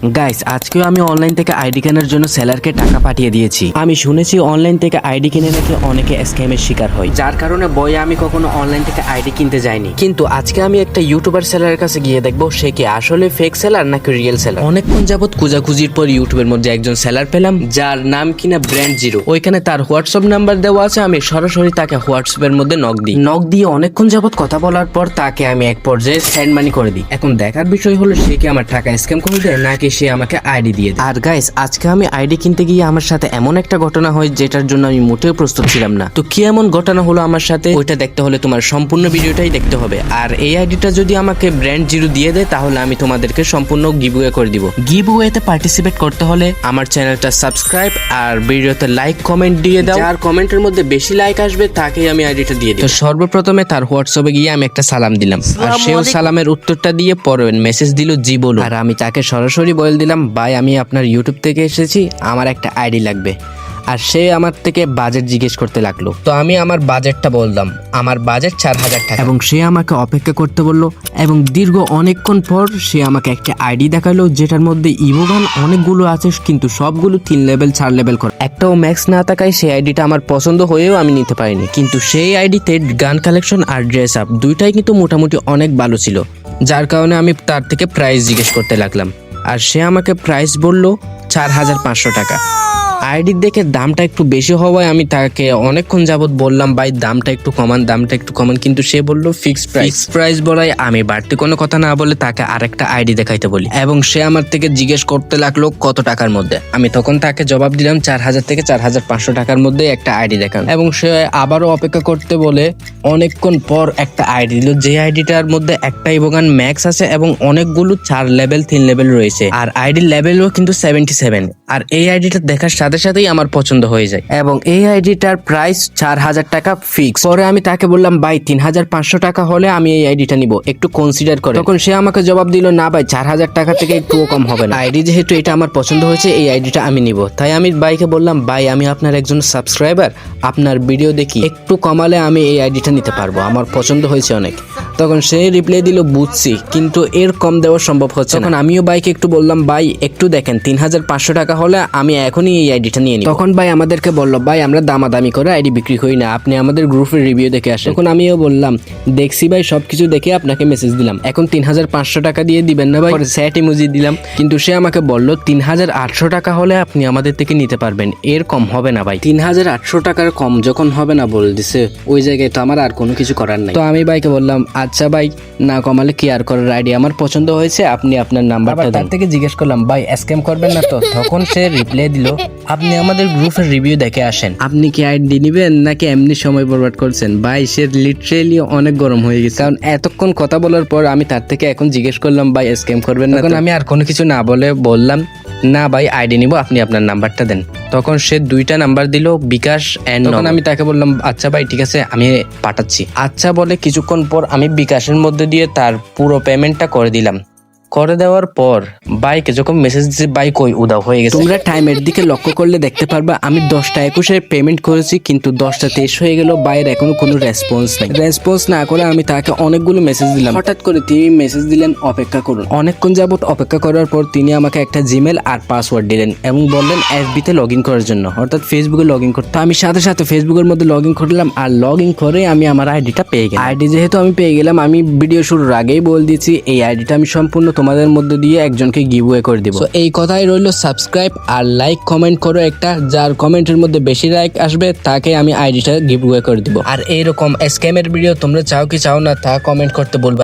Guys, আজকেও আমি online থেকে আইডি কেনার জন্য সেলারকে টাকা পাঠিয়ে দিয়েছি। আমি শুনেছি অনলাইন থেকে আইডি কিনে নাকি অনেকে স্ক্যামের শিকার হয়, যার কারণে বই আমি কখনো অনলাইন থেকে আইডি কিনতে যাইনি। কিন্তু আজকে আমি একটা ইউটিউবার সেলারের কাছে গিয়ে দেখবো সে কি আসলে ফেক সেলার নাকি রিয়েল সেলার। অনেকক্ষণ যাবত খুঁজাখুঁজির পর ইউটিউবের মধ্যে একজন সেলার পেলাম যার নাম কিনা ব্র্যান্ড জিরো। ওইখানে তার হোয়াটসঅ্যাপ নাম্বার দেওয়া আছে। আমি সরাসরি তাকে হোয়াটসঅ্যাপের মধ্যে নক দিয়ে অনেকক্ষণ যাবত কথা বলার পর তাকে আমি এক পর্যায়ে সেন্ড মানি করে দিই। এখন দেখার বিষয় হলো সে কি আমার টাকা স্ক্যাম করে দেয় নাকি সে আমাকে আইডি দিয়ে দেয়। আর গাইস, আজকে আমি আইডি কিনতে গিয়ে আমার সাথে এমন একটা ঘটনা হয় যেটার জন্য আমি মোটেও প্রস্তুত ছিলাম না। তো কি এমন ঘটনা হলো আমার সাথে, ওইটা দেখতে হলে তোমার সম্পূর্ণ ভিডিওটাই দেখতে হবে। আর এই আইডিটা যদি আমাকে ব্র্যান্ড জিরো দিয়ে দেয় তাহলে আমি তোমাদেরকে সম্পূর্ণ গিভওয়ে করে দিব। গিভওয়েতে পার্টিসিপেট করতে হলে আমার চ্যানেলটা সাবস্ক্রাইব আর ভিডিওতে লাইক কমেন্ট দিয়ে দাও। আর কমেন্টের মধ্যে বেশি লাইক আসবে তাকেই আমি আইডিটা দিয়ে দিই। তো সর্বপ্রথমে তার হোয়াটসঅ্যাপে গিয়ে আমি একটা সালাম দিলাম আর সেও সালামের উত্তরটা দিয়ে পরে মেসেজ দিল জি বলো। আর আমি তাকে সরাসরি বলে দিলাম ভাই আমি আপনার ইউটিউব থেকে এসেছি, আমার একটা আইডি লাগবে। আর সে আমার থেকে বাজেট জিজ্ঞেস করতে লাগলো। তো আমি আমার বাজেটটা বললাম, আমার বাজেট 4000 টাকা। এবং সে আমাকে অপেক্ষা করতে বললো এবং দীর্ঘ অনেকক্ষণ পর সে আমাকে একটা আইডি দেখালো যেটার মধ্যে ইভোগান অনেকগুলো আছে কিন্তু সবগুলো 3 লেভেল 4 লেভেল করে। একটাও ম্যাক্স না থাকায় সেই আইডিটা আমার পছন্দ হয়েও আমি নিতে পারিনি। কিন্তু সেই আইডিতে গান কালেকশন আর ড্রেস আপ দুইটাই কিন্তু মোটামুটি অনেক ভালো ছিল, যার কারণে আমি তার থেকে প্রাইস জিজ্ঞেস করতে লাগলাম। আর সে আমাকে প্রাইস বলল 4500 টাকা। আইডি দেখে দামটা একটু বেশি হওয়ায় আমি তাকে অনেকক্ষণ যাবত বললাম ভাই দামটা একটু কমান, কিন্তু সে বলল ফিক্সড প্রাইস বলায় আমি বাড়তি কোনো কথা না বলে তাকে আরেকটা আইডি দেখাইতে বলি এবং সে আমার থেকে জিজ্ঞেস করতে লাগলো কত টাকার মধ্যে। আমি তখন তাকে জবাব দিলাম 4000 থেকে 4500 টাকার মধ্যে একটা আইডি দেখান। এবং সে আবারও অপেক্ষা করতে বলে অনেকক্ষণ পর একটা আইডি দিল, যে আইডিটার মধ্যে একটা ইভোগান ম্যাক্স আছে এবং অনেকগুলো 4 লেভেল 3 লেভেল রয়েছে। আর আইডি লেভেলও কিন্তু 77। আর এই আইডিটা দেখার সাথে সাথেই আমার পছন্দ হয়ে যায় এবং এই আইডিটার প্রাইস 4000 টাকা ফিক্স। পরে আমি তাকে বললাম ভাই 3500 টাকা হলে আমি এই আইডিটা নিব, একটু কনসিডার করে। তখন সে আমাকে জবাব দিল না ভাই 4000 টাকা থেকে একটুও কম হবে না, আইডি যেহেতু এটা আমার পছন্দ হয়েছে এই আইডিটা আমি নিব। তাই আমি ভাইকে বললাম ভাই আমি আপনার একজন সাবস্ক্রাইবার, আপনার ভিডিও দেখি, একটু কমালে আমি এই আইডিটা নিতে পারবো, আমার পছন্দ হয়েছে অনেক। তখন সে রিপ্লাই দিল বুঝছি কিন্তু এর কম দেওয়া সম্ভব হচ্ছে না। তখন আমিও ভাইকে একটু বললাম ভাই একটু দেখেন 3500 টাকা হলে আমি এখনই এই আইডিটা নিয়ে নিই। তখন ভাই আমাদেরকে বলল ভাই আমরা দামাদামি করে আইডি বিক্রি করি না, আপনি আমাদের গ্রুপের রিভিউ দেখে আসেন। তখন আমিও বললাম দেখছি ভাই সবকিছু দেখে আপনাকে মেসেজ দিলাম, এখন 3500 টাকা দিয়ে দিবেন না ভাই? স্যাট ইমোজি দিলাম। কিন্তু সে আমাকে বলল 3800 টাকা হলে আপনি আমাদের থেকে নিতে পারবেন, এর কম হবে না ভাই। 3800 টাকার কম যখন হবে না বলে দিছে ওই জায়গায় তো আমার আর কোনো কিছু করার নাই। তো আমি ভাইকে বললাম আচ্ছা ভাই না কমালে কি আর করার, আইডি আমার পছন্দ হয়েছে, আপনি আপনার নাম্বারটা দেন। তার থেকে জিজ্ঞেস করলাম ভাই স্ক্যাম করবেন না তো? তখন সে রিপ্লাই দিল আপনি আমাদের গ্রুপের রিভিউ দেখে আসেন, আপনি কি আইডি নিবেন নাকি এমনি সময় বরবাদ করছেন? ভাই সে লিটারেলি অনেক গরম হয়ে গেছে, কারণ এতক্ষণ কথা বলার পর আমি তার থেকে এখন জিজ্ঞেস করলাম ভাই স্ক্যাম করবেন না? তখন আমি আর কোনো কিছু না বলে বললাম না ভাই আইডি নিব, আপনি আপনার নাম্বারটা দেন। তখন সে 2টা নাম্বার দিল, বিকাশ এন্ড। তখন আমি তাকে বললাম আচ্ছা ভাই ঠিক আছে আমি পাঠাচ্ছি। আচ্ছা বলে কিছুক্ষণ পর আমি বিকাশের মধ্যে দিয়ে তার পুরো পেমেন্টটা করে দিলাম। করে দেওয়ার পর বাইকে যখন মেসেজ দিচ্ছে বাইক ওই উদাও হয়ে গেছে। তোমরা টাইমের দিকে লক্ষ্য করলে দেখতে পারবা আমি 10টা 21-এ পেমেন্ট করেছি কিন্তু 10টা 23 হয়ে গেল, বাইরের এখনো কোনো রেসপন্স নেই। রেসপন্স না করে আমি তাকে অনেকগুলো মেসেজ দিলাম। হঠাৎ করে তিনি মেসেজ দিলেন অপেক্ষা করুন। অনেকক্ষণ যাবত অপেক্ষা করার পর তিনি আমাকে একটা জিমেল আর পাসওয়ার্ড দিলেন এবং বললেন এফবিতে লগ ইন করার জন্য, অর্থাৎ ফেসবুকে লগ ইন করতে। আমি সাথে সাথে ফেসবুকের মধ্যে লগ ইন করলাম আর লগ ইন করে আমি আমার আইডিটা পেয়ে গেলাম। আইডি যেহেতু আমি পেয়ে গেলাম, আমি ভিডিও শুরুর আগেই বলে দিয়েছি এই আইডিটা আমি সম্পূর্ণ তোমাদের মধ্যে দিয়ে একজনকে গিভওয়ে করে দিব। তো এই কথাই রইল, সাবস্ক্রাইব আর লাইক কমেন্ট করো একটা, যার কমেন্টের মধ্যে বেশি লাইক আসবে তাকে আমি আইডিটা গিভওয়ে করে দিব। আর এইরকম স্ক্যামের ভিডিও তোমরা চাও কি চাও না তা কমেন্ট করতে বলবা।